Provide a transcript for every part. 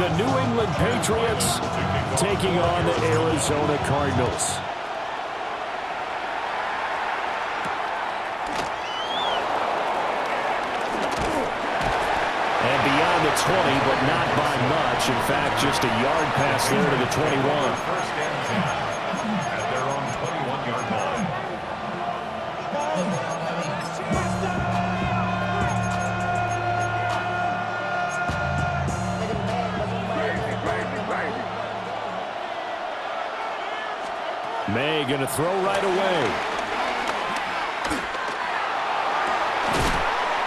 the New England Patriots taking on the Arizona Cardinals. And beyond the 20, but not by much. In fact, just a yard pass there to the 21. First and 10 at their own 21-yard line. May going to throw right away.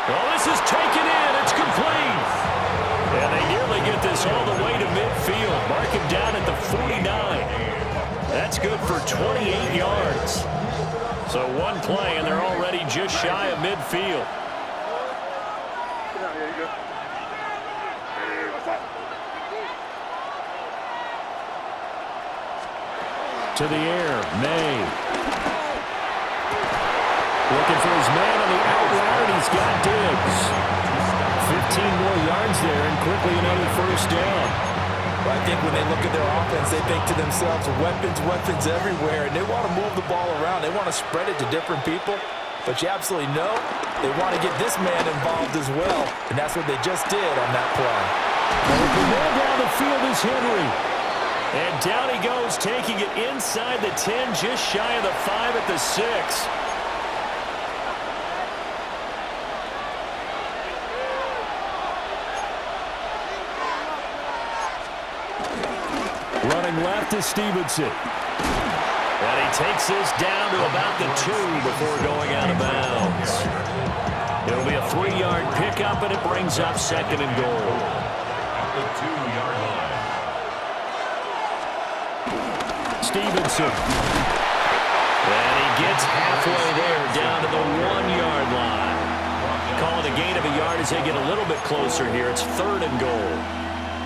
Well, this is taken in. It's complete. And they nearly get this all the way to midfield. Mark him down at the 49. That's good for 28 yards. So one play, and they're already just shy of midfield. To the air, May. Looking for his man on the out route, and he's got Diggs. 15 more yards there, and quickly another first down. Well, I think when they look at their offense, they think to themselves, weapons everywhere, and they want to move the ball around. They want to spread it to different people, but you absolutely know they want to get this man involved as well, and that's what they just did on that play. Well, the man down the field is Henry. And down he goes, taking it inside the 10, just shy of the 5 at the 6. Running left is Stevenson. And he takes this down to about the 2 before going out of bounds. It'll be a 3-yard pickup, and it brings up 2nd and goal. At the 2-yard line. Stevenson. And he gets halfway there down to the 1-yard line. Call it a gain of a yard as they get a little bit closer here. It's 3rd and goal.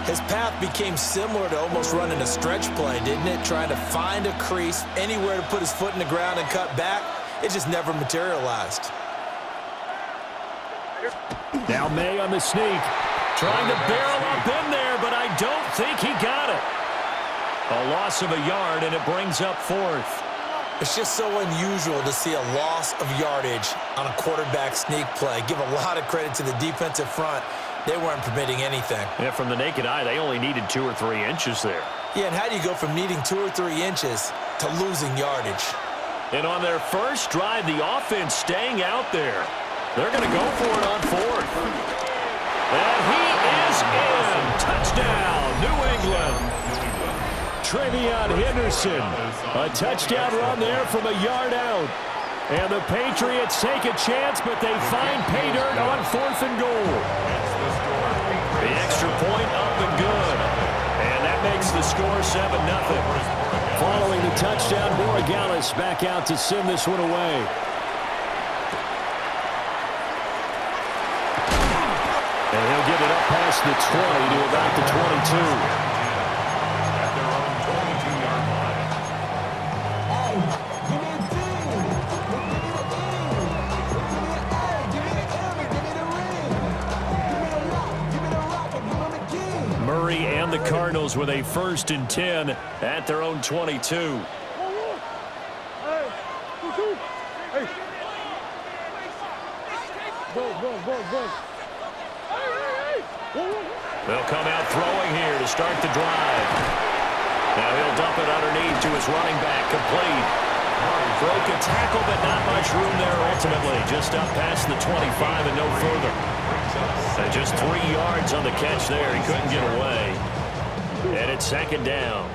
His path became similar to almost running a stretch play, didn't it? Trying to find a crease, anywhere to put his foot in the ground and cut back. It just never materialized. Now May on the sneak. Trying to barrel up in there, but I don't think he got it. A loss of a yard, and it brings up 4th. It's just so unusual to see a loss of yardage on a quarterback sneak play. Give a lot of credit to the defensive front. They weren't permitting anything. Yeah, from the naked eye, they only needed 2 or 3 inches there. Yeah, and how do you go from needing 2 or 3 inches to losing yardage? And on their first drive, the offense staying out there. They're going to go for it on 4th. And he is in. Touchdown, New England. Trevion Henderson, a touchdown run there from a yard out. And the Patriots take a chance, but they find pay dirt on 4th and goal. The extra point up and good. And that makes the score 7-0. Following the touchdown, Borregales back out to send this one away. And he'll get it up past the 20 to about the 22. And the Cardinals with a 1st and 10 at their own 22. They'll come out throwing here to start the drive. Now he'll dump it underneath to his running back, complete. Broke a tackle, but not much room there ultimately. Just up past the 25 and no further. And just 3 yards on the catch there. He couldn't get away. And it's 2nd down.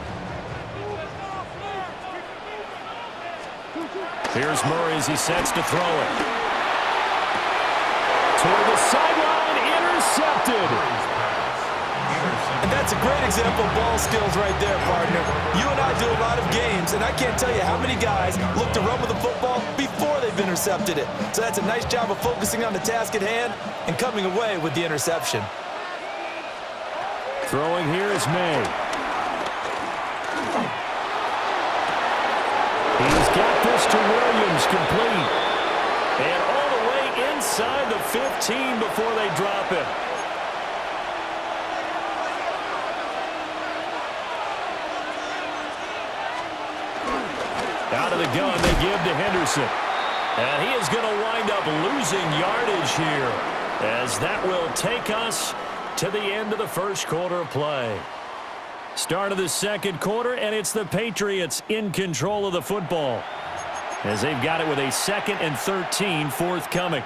Here's Murray as he sets to throw it. Toward the sideline, intercepted. And that's a great example of ball skills right there, partner. You and I do a lot of games, and I can't tell you how many guys look to run with the football before they've intercepted it. So that's a nice job of focusing on the task at hand and coming away with the interception. Throwing here is May. He's got this to Williams, complete. And all the way inside the 15 before they drop it. Out of the gun, they give to Henderson. And he is going to wind up losing yardage here, as that will take us to the end of the first quarter of play. Start of the second quarter, and it's the Patriots in control of the football, as they've got it with a 2nd and 13 forthcoming.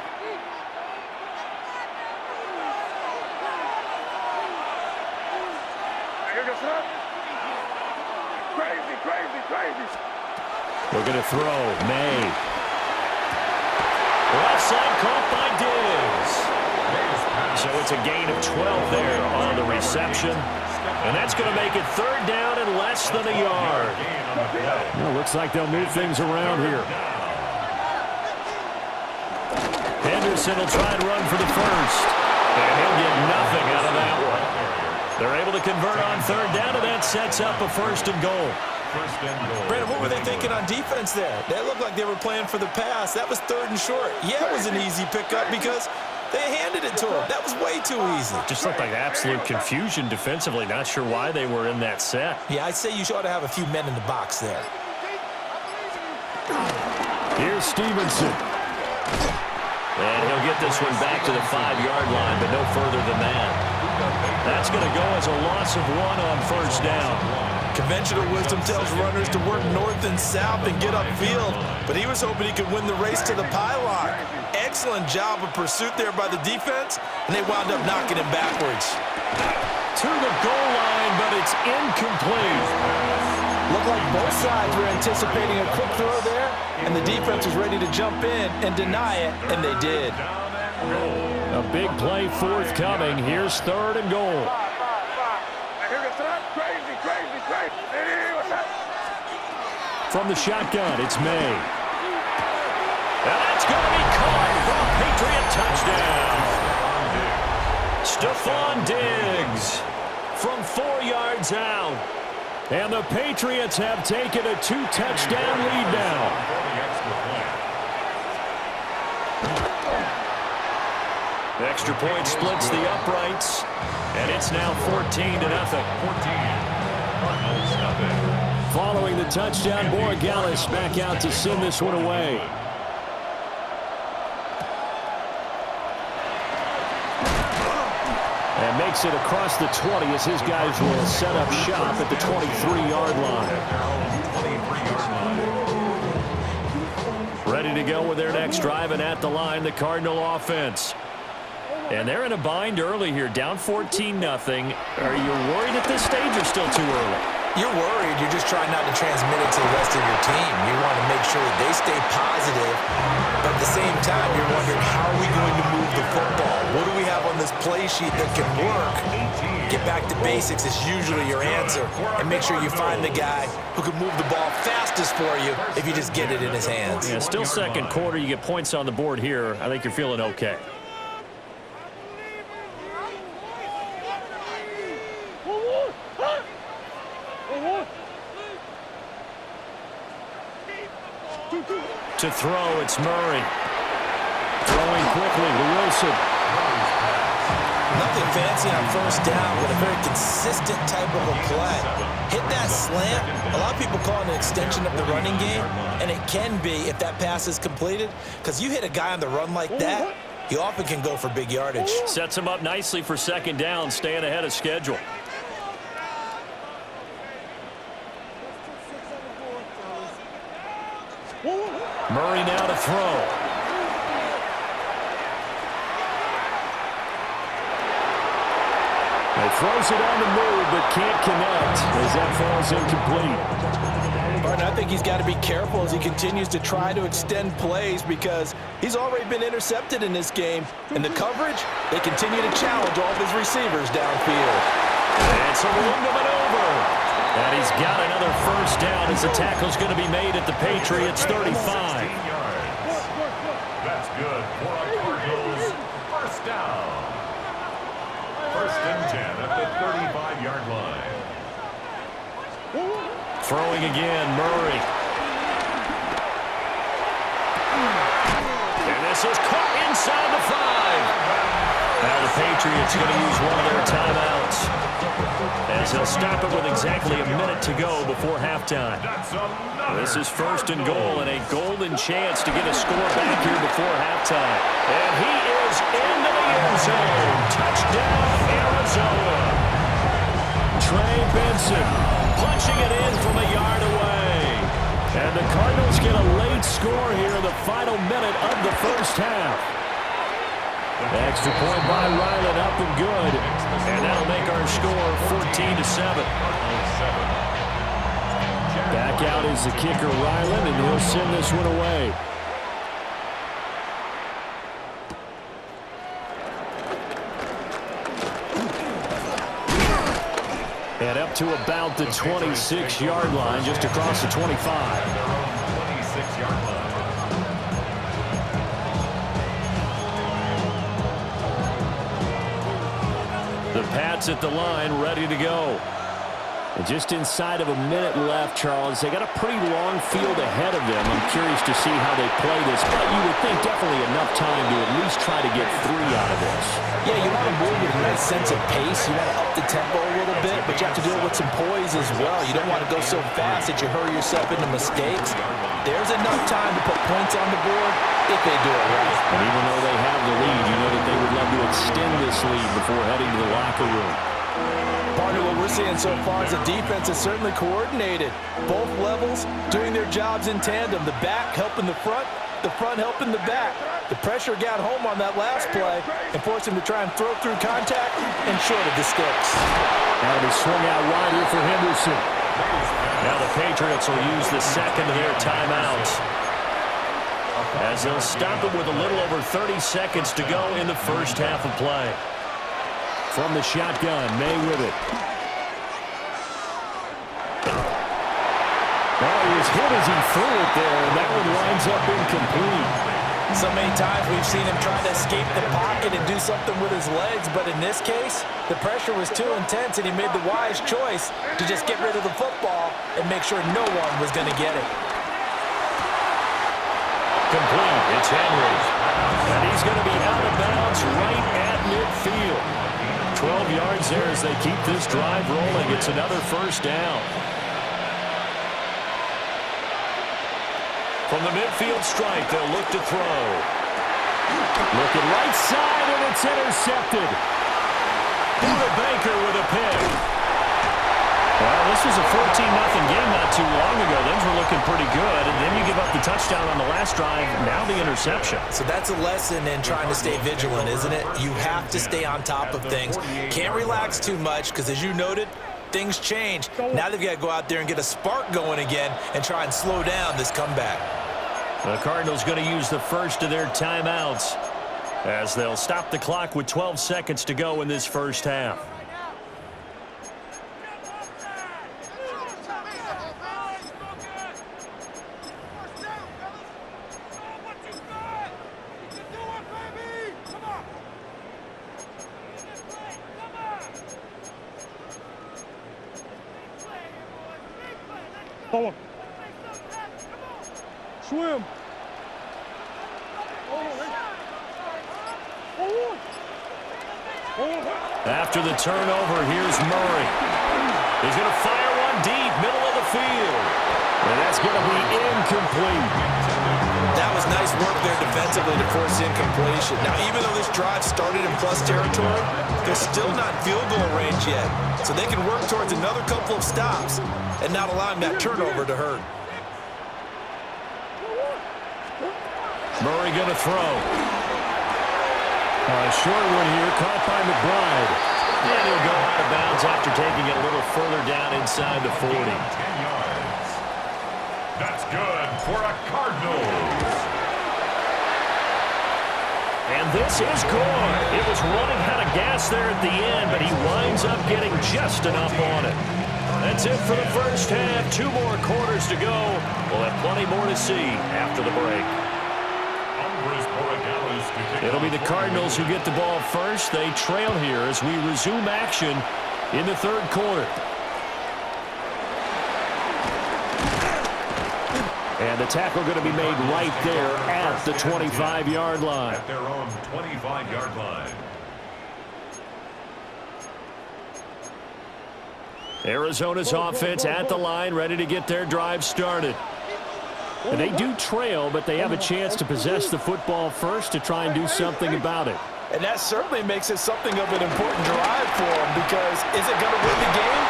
We're going to throw. May. Left side caught by Diggs. So it's a gain of 12 there on the reception. And that's going to make it 3rd down and less than a yard. Well, looks like they'll move things around here. Henderson will try and run for the first. And he'll get nothing out of that one. They're able to convert on 3rd down, and that sets up a 1st and goal. Brandon, what were they thinking on defense there? They looked like they were playing for the pass. That was 3rd and short. Yeah, it was an easy pickup because they handed it to him. That was way too easy. Just looked like absolute confusion defensively. Not sure why they were in that set. Yeah, I'd say you ought to have a few men in the box there. Here's Stevenson. And he'll get this one back to the 5-yard line, but no further than that. That's going to go as a loss of 1 on 1st down. Conventional wisdom tells runners to work north and south and get upfield, but he was hoping he could win the race to the pylon. Excellent job of pursuit there by the defense, and they wound up knocking him backwards. To the goal line, but it's incomplete. Looked like both sides were anticipating a quick throw there, and the defense was ready to jump in and deny it, and they did. A big play forthcoming. Here's 3rd and goal. From the shotgun, it's May. And that's going to be caught for a Patriot touchdown. Stephon Diggs from 4 yards out. And the Patriots have taken a 2-touchdown lead now. The extra point splits the uprights, and it's now 14-0. 14-0. Following the touchdown, Borregales back out to send this one away. And makes it across the 20 as his guys will set up shop at the 23-yard line. Ready to go with their next drive, and at the line, the Cardinal offense. And they're in a bind early here, down 14-0. Are you worried at this stage or still too early? You're worried. You're just trying not to transmit it to the rest of your team. You want to make sure that they stay positive, but at the same time, you're wondering, how are we going to move the football? What do we have on this play sheet that can work? Get back to basics is usually your answer, and make sure you find the guy who can move the ball fastest for you if you just get it in his hands. Yeah, still second quarter. You get points on the board here. I think you're feeling okay. To throw, it's Murray. Throwing quickly to Wilson. Nothing fancy on 1st down, but a very consistent type of a play. Hit that slant. A lot of people call it an extension of the running game, and it can be if that pass is completed, because you hit a guy on the run like that, he often can go for big yardage. Sets him up nicely for 2nd down, staying ahead of schedule. Murray now to throw. He throws it on the move, but can't connect as that falls incomplete. Martin, I think he's got to be careful as he continues to try to extend plays because he's already been intercepted in this game. In the coverage, they continue to challenge all of his receivers downfield. And so room to maneuver. And he's got another 1st down as the tackle's going to be made at the Patriots' 35. That's good for a Cardinals 1st down. 1st and 10 at the 35-yard line. Throwing again, Murray. And this is caught inside the 5. Now the Patriots going to use one of their timeouts as they'll stop it with exactly a minute to go before halftime. This is 1st and goal and a golden chance to get a score back here before halftime. And he is into the end zone. Touchdown, Arizona. Trey Benson punching it in from a yard away. And the Cardinals get a late score here in the final minute of the first half. Extra point by Ryland, up and good. And that'll make our score 14-7. Back out is the kicker, Ryland, and he'll send this one away. And up to about the 26-yard line, just across the 25. 26-yard line. The Pats at the line, ready to go. And just inside of a minute left, Charles. They got a pretty long field ahead of them. I'm curious to see how they play this, but you would think definitely enough time to at least try to get 3 out of this. Yeah, you want to move with a nice sense of pace. You want to up the tempo a little bit, but you have to do it with some poise as well. You don't want to go so fast that you hurry yourself into mistakes. There's enough time to put points on the board if they do it right. And even though they have the lead, you know that they would love to extend this lead before heading to the locker room. Part of what we're seeing so far is the defense is certainly coordinated. Both levels doing their jobs in tandem. The back helping the front helping the back. The pressure got home on that last play and forced him to try and throw through contact and short of the sticks. Now they swung out wide here for Henderson. Now the Patriots will use the second of their timeouts, as they'll stop it with a little over 30 seconds to go in the first half of play. From the shotgun, May with it. Oh, he was hit as he threw it there, and that one winds up incomplete. So many times we've seen him trying to escape the pocket and do something with his legs, but in this case, the pressure was too intense, and he made the wise choice to just get rid of the football and make sure no one was going to get it. Complete. It's Henry. And he's going to be out of bounds right at midfield. 12 yards there as they keep this drive rolling. It's another first down. From the midfield stripe, they'll look to throw. Looking right side, and it's intercepted. Buda Baker with a pick. Well, this was a 14-0 game not too long ago. Those were looking pretty good, and then you give up the touchdown on the last drive, now the interception. So that's a lesson in trying to stay vigilant, isn't it? You have to stay on top of things. Can't relax too much because, as you noted, things change. Now they've got to go out there and get a spark going again and try and slow down this comeback. The Cardinals going to use the first of their timeouts as they'll stop the clock with 12 seconds to go in this first half. Forward. Swim. After the turnover, here's Murray. He's going to fire one deep, middle of the field. And that's going to be incomplete. That was nice work there defensively to force incompletion. Now, even though this drive started in plus territory, they're still not in field goal range yet. So they can work towards another couple of stops and not allowing that turnover to hurt. Murray going to throw. A short one here, caught by McBride. And he'll go out of bounds after taking it a little further down inside the 40. 10 yards. That's good for a Cardinals. And this is good. It was running out of gas there at the end, but he winds up getting just enough on it. That's it for the first half. 2 more quarters to go. We'll have plenty more to see after the break. It'll be the Cardinals who get the ball first. They trail here as we resume action in the third quarter. And the tackle going to be made right there at the 25-yard line. At their own 25-yard line. Arizona's offense at the line, ready to get their drive started. And they do trail, but they have a chance to possess the football first to try and do something about it. And that certainly makes it something of an important drive for them, because is it going to win the game?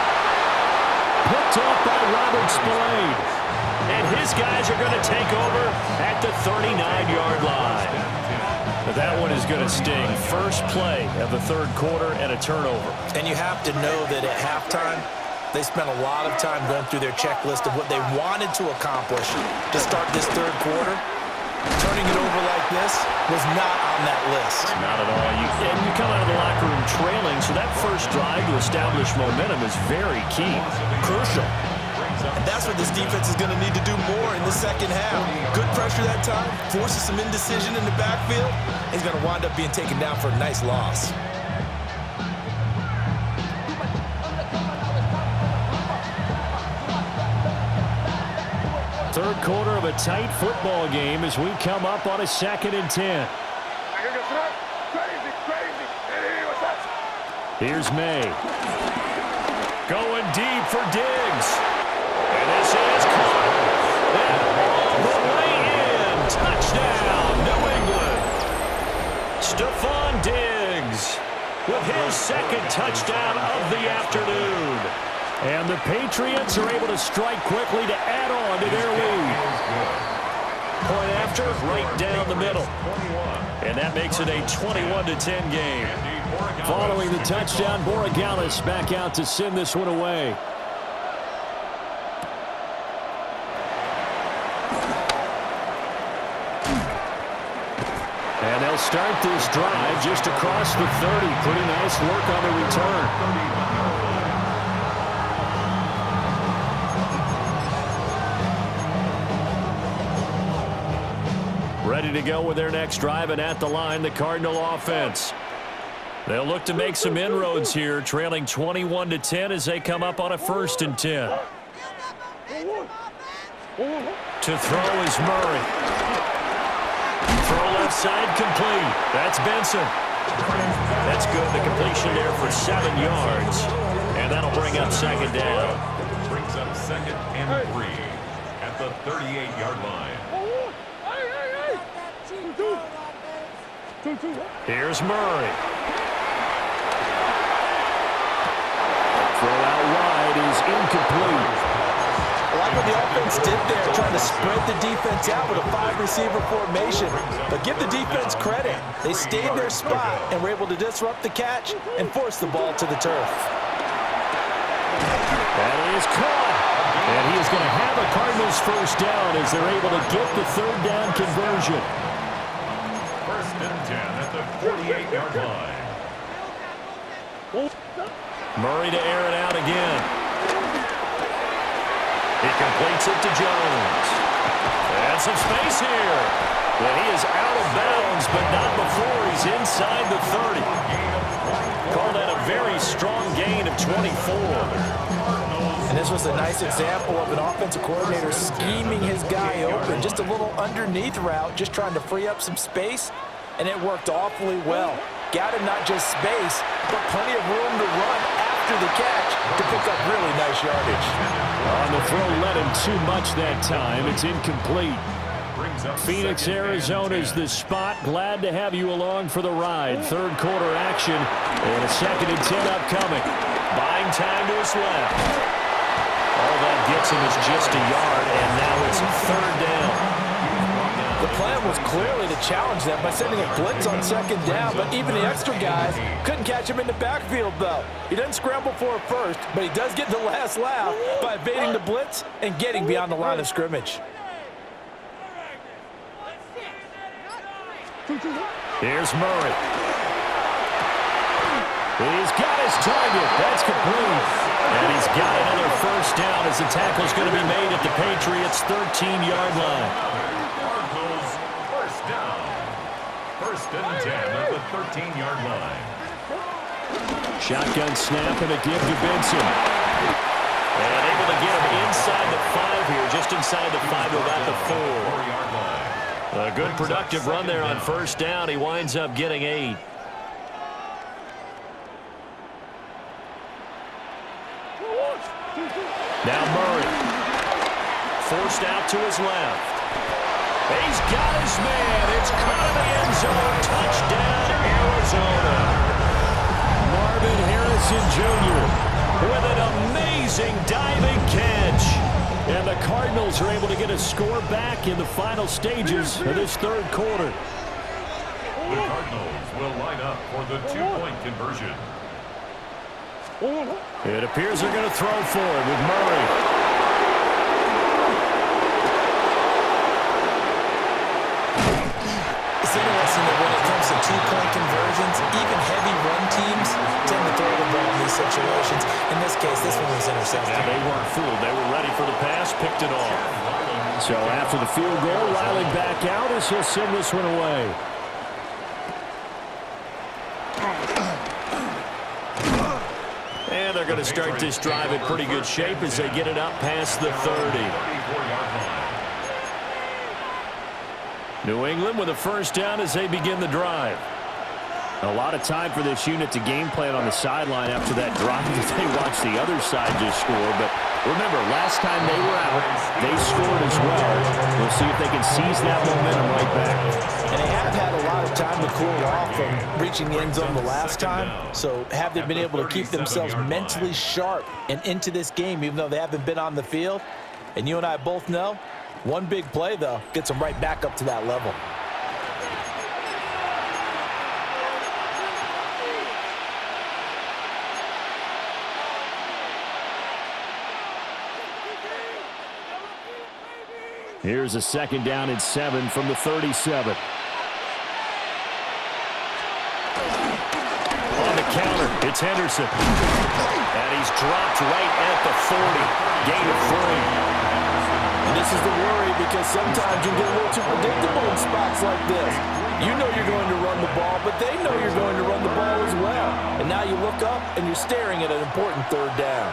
Picked off by Robert Spillane. And his guys are going to take over at the 39-yard line. But that one is going to sting. First play of the third quarter and a turnover. And you have to know that at halftime, they spent a lot of time going through their checklist of what they wanted to accomplish to start this third quarter. Turning it over like this was not on that list. Not at all. And you come out of the locker room trailing, so that first drive to establish momentum is very key. Crucial. And that's what this defense is going to need to do more in the second half. Good pressure that time, forces some indecision in the backfield. He's going to wind up being taken down for a nice loss. Third quarter of a tight football game as we come up on a 2nd and 10. Here's May. Going deep for Diggs. And this is caught. And all the way in. Touchdown, New England. Stephon Diggs with his second touchdown of the afternoon. And the Patriots are able to strike quickly to add on to their lead. Point after, right down the middle. And that makes it a 21-10 game. Following the touchdown, Borregales back out to send this one away. And they'll start this drive just across the 30. Pretty nice work on the return. Ready to go with their next drive, and at the line, the Cardinal offense. They'll look to make some inroads here, trailing 21-10 as they come up on a 1st and 10. To throw is Murray. Throw left side complete. That's Benson. That's good. The completion there for 7 yards. And that'll bring up 2nd down. Brings up 2nd and 3 at the 38-yard line. Here's Murray. Throw out wide is incomplete. I like what the offense did there, trying to spread the defense out with a 5-receiver formation. But give the defense credit. They stayed in their spot and were able to disrupt the catch and force the ball to the turf. That is caught. And he is going to have a Cardinals first down as they're able to get the 3rd down conversion. 1st and 10 at the 48-yard line. Murray to air it out again. He completes it to Jones. And some space here. And he is out of bounds, but not before he's inside the 30. Call that a very strong gain of 24. And this was a nice example of an offensive coordinator scheming his guy open. Just a little underneath route, just trying to free up some space, and it worked awfully well. Got him not just space, but plenty of room to run after the catch to pick up really nice yardage. On the throw, led him too much that time. It's incomplete. Phoenix, Arizona is the spot. Glad to have you along for the ride. Third quarter action and a 2nd and 10 upcoming. Buying time to his left. All that gets him is just a yard, and now it's 3rd down. The plan was clearly to challenge them by sending a blitz on 2nd down, but even the extra guys couldn't catch him in the backfield, though. He doesn't scramble for it first, but he does get the last laugh by evading the blitz and getting beyond the line of scrimmage. Here's Murray. He's got his target. That's complete. And he's got another first down as the tackle's going to be made at the Patriots' 13-yard line. Cardinals first down. 1st and 10 at the 13-yard line. Shotgun snap and a give to Benson. And able to get him inside the 5 here, just inside the 5 to about the 4. A good productive run there on first down. He winds up getting 8. Now Murray. Forced out to his left. He's got his man. It's caught in the end zone. Touchdown, Arizona. Marvin Harrison Jr. with an amazing diving catch. And the Cardinals are able to get a score back in the final stages of this third quarter. The Cardinals will line up for the two-point conversion. It appears they're going to throw for it with Murray. It's interesting that when it comes to two-point conversions, even heavy run teams tend to throw the ball in these situations. In this case, this one was intercepted. They weren't fooled. They were ready for the pass, picked it off. So after the field goal, Riley back out as he'll send this one away. And they're going to start this drive in pretty good shape as they get it up past the 30. New England with a first down as they begin the drive. A lot of time for this unit to game plan on the sideline after that drive as they watch the other side just score. But remember, last time they were out, they scored as well. We'll see if they can seize that momentum right back. And they have had a lot of time to cool off from reaching the end zone the last time. So have they been able to keep themselves mentally sharp and into this game, even though they haven't been on the field? And you and I both know, one big play, though, gets them right back up to that level. Here's a second down and 7 from the 37. On the counter, it's Henderson. And he's dropped right at the 40. Gain of 3. And this is the worry because sometimes you get a little too predictable in spots like this. You know you're going to run the ball, but they know you're going to run the ball as well. And now you look up and you're staring at an important third down.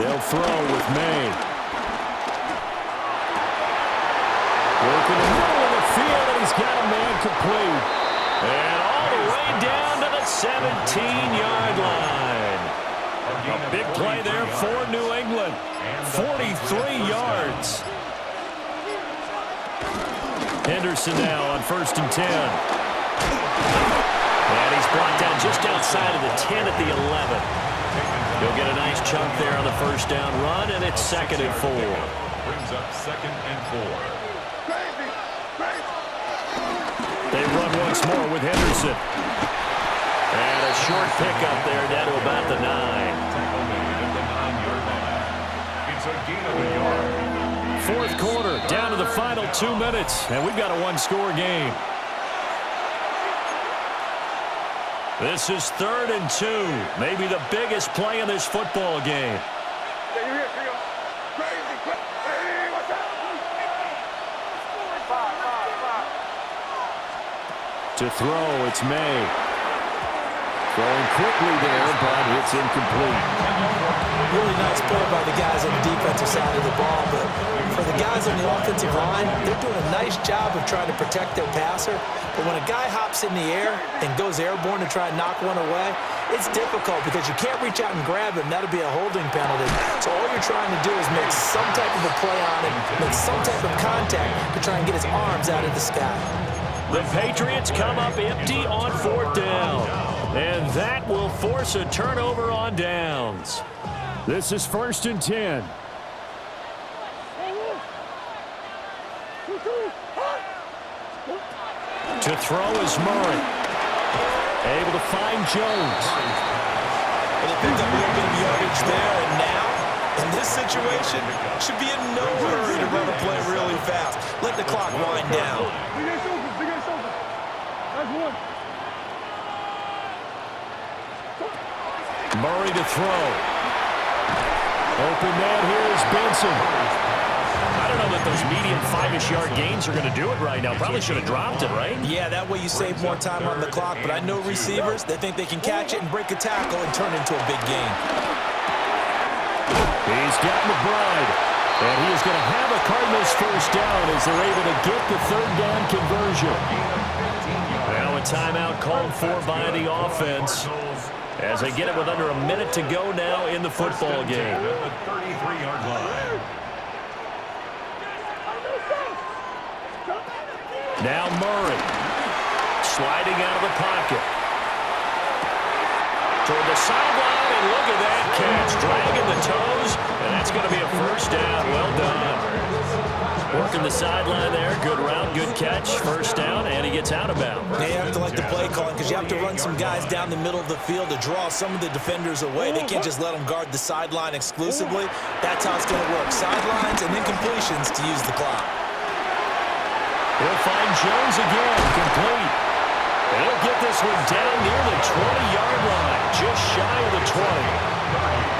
They'll throw with May. Working the middle of the field, and he's got a man complete. And all the way down to the 17-yard line. A big play there for New England. 43 yards. Henderson now on 1st and 10. And he's brought down just outside of the 10 at the 11. He'll get a nice chunk there on the first down run, and it's 2nd and 4. Brings up 2nd and 4. They run once more with Henderson. And a short pickup there down to about the 9. Tackle made at the 9-yard line. It's a gain of a yard. Fourth quarter, down to the final 2 minutes, and we've got a one-score game. This is 3rd and 2, maybe the biggest play in this football game. To throw, it's May. Throwing quickly there, but it's incomplete. Really nice play by the guys on the defensive side of the ball, but for the guys on the offensive line, they're doing a nice job of trying to protect their passer. But when a guy hops in the air and goes airborne to try and knock one away, it's difficult because you can't reach out and grab him. That'll be a holding penalty. So all you're trying to do is make some type of a play on him, make some type of contact to try and get his arms out of the sky. The Patriots come up empty on 4th down. And that will force a turnover on downs. This is 1st and 10. To throw is Murray. Able to find Jones. And he picked up a little bit of yardage there, and now, in this situation, should be in no hurry to run a play really fast. Let the clock wind down. Murray to throw. Open man here is Benson. I don't know that those medium 5-ish yard gains are going to do it right now. Probably should have dropped it, right? Yeah, that way you save more time on the clock. But I know receivers, they think they can catch it and break a tackle and turn it into a big gain. He's got McBride. And he is going to have a Cardinals first down as they're able to get the 3rd down conversion. Now a timeout called for by the offense. as they get it with under a minute to go now in the football game. At the 33-yard line. Now Murray, sliding out of the pocket. Toward the sideline, and look at that catch, dragging the toes, and that's going to be a first down. Well done. Working the sideline there, good route, good catch, first down, and he gets out of bounds. Yeah, you have to like the play calling because you have to run some guys down the middle of the field to draw some of the defenders away. They can't just let them guard the sideline exclusively. That's how it's going to work. Sidelines and then completions to use the clock. He'll find Jones again, complete. And he'll get this one down near the 20-yard line, just shy of the 20.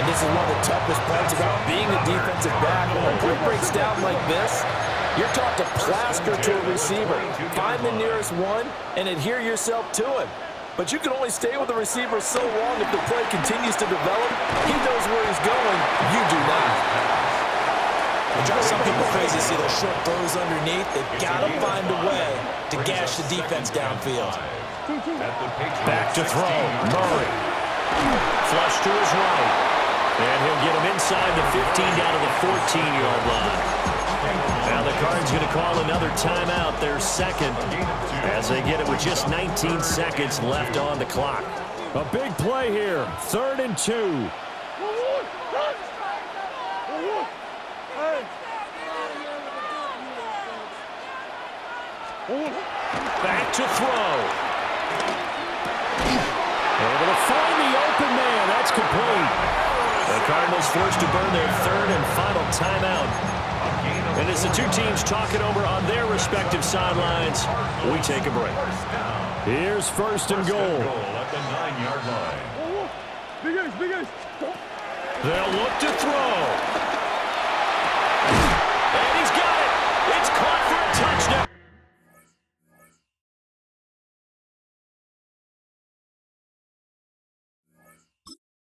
And this is one of the toughest parts about being a defensive back. When a play breaks down like this, you're taught to plaster to a receiver. Find the nearest one and adhere yourself to him. But you can only stay with the receiver so long if the play continues to develop. He knows where he's going. You do not. It drives some people crazy to see those short throws underneath. They've got to find a way to gash the defense downfield. Back to throw, Murray. Flush to his right. And he'll get him inside the 15 down to the 14-yard line. Now the Cards going to call another timeout, their second, as they get it with just 19 seconds left on the clock. A big play here, 3rd and 2. Back to throw. Able to find the open man. That's complete. The Cardinals forced to burn their 3rd and final timeout. And as the two teams talk it over on their respective sidelines, we take a break. Here's 1st and goal. At the 9-yard line. They'll look to throw.